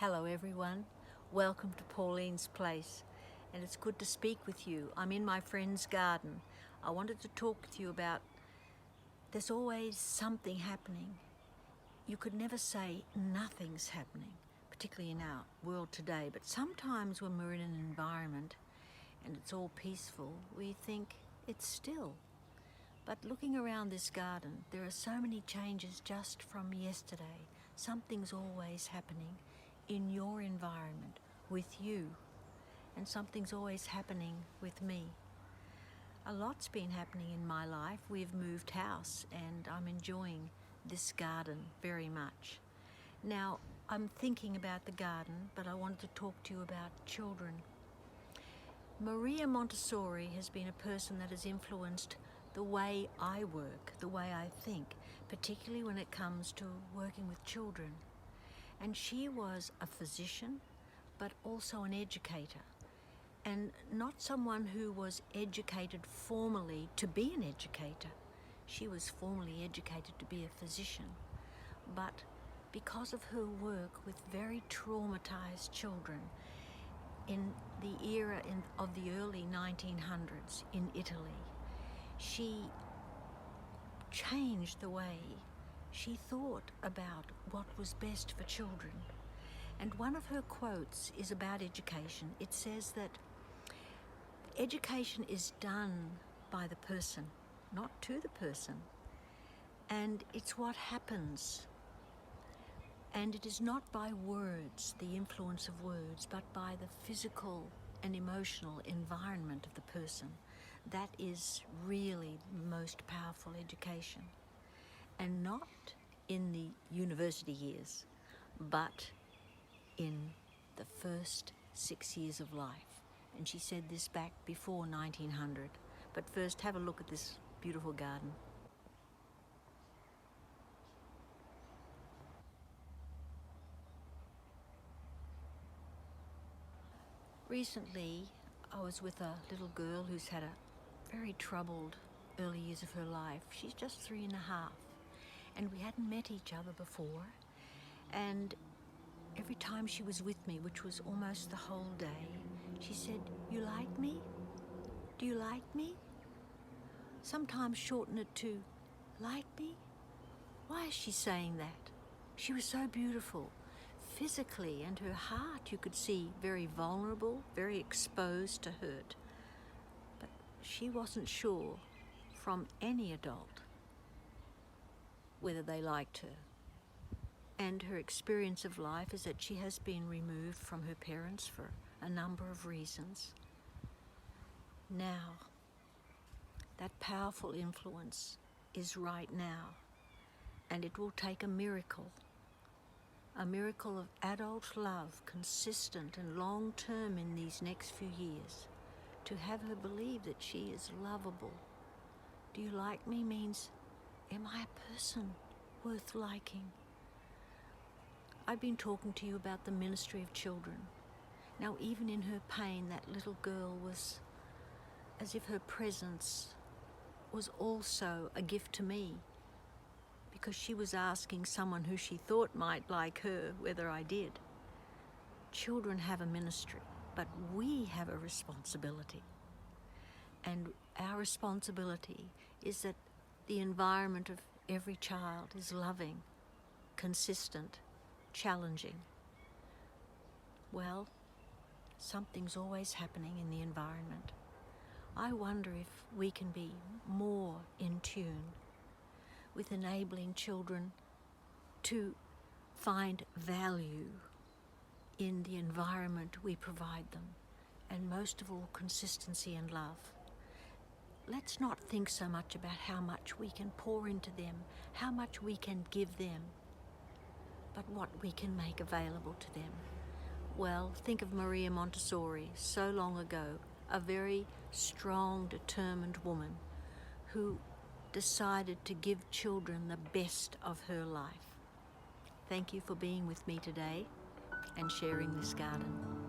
Hello everyone, welcome to Pauline's Place, and it's good to speak with you. I'm in my friend's garden. I wanted to talk with you about there's always something happening. You could never say nothing's happening, particularly in our world today, but sometimes when we're in an environment and it's all peaceful, we think it's still. But looking around this garden, there are so many changes just from yesterday. Something's always happening in your environment, with you, and something's always happening with me. A lot's been happening in my life. We've moved house and I'm enjoying this garden very much. Now, I'm thinking about the garden, but I wanted to talk to you about children. Maria Montessori has been a person that has influenced the way I work, the way I think, particularly when it comes to working with children. And she was a physician, but also an educator. And not someone who was educated formally to be an educator. She was formally educated to be a physician. But because of her work with very traumatized children in the era of the early 1900s in Italy, she changed the way she thought about what was best for children. And one of her quotes is about education. It says that education is done by the person, not to the person. And it's what happens. And it is not by words, the influence of words, but by the physical and emotional environment of the person. That is really the most powerful education. And not in the university years, but in the first 6 years of life. And she said this back before 1900. But first, have a look at this beautiful garden. Recently, I was with a little girl who's had a very troubled early years of her life. She's just 3.5. And we hadn't met each other before. And every time she was with me, which was almost the whole day, she said, "You like me? Do you like me?" Sometimes shorten it to, "Like me?" Why is she saying that? She was so beautiful. Physically, and her heart, you could see, very vulnerable, very exposed to hurt. But she wasn't sure from any adult whether they liked her. And her experience of life is that she has been removed from her parents for a number of reasons. Now, that powerful influence is right now, and it will take a miracle of adult love, consistent and long-term in these next few years, to have her believe that she is lovable. Do you like me means, am I a person worth liking? I've been talking to you about the ministry of children. Now, even in her pain, that little girl was as if her presence was also a gift to me, because she was asking someone who she thought might like her whether I did. Children have a ministry, but we have a responsibility. And our responsibility is that the environment of every child is loving, consistent, challenging. Well, something's always happening in the environment. I wonder if we can be more in tune with enabling children to find value in the environment we provide them, and most of all, consistency and love. Let's not think so much about how much we can pour into them, how much we can give them, but what we can make available to them. Well, think of Maria Montessori, so long ago, a very strong, determined woman who decided to give children the best of her life. Thank you for being with me today and sharing this garden.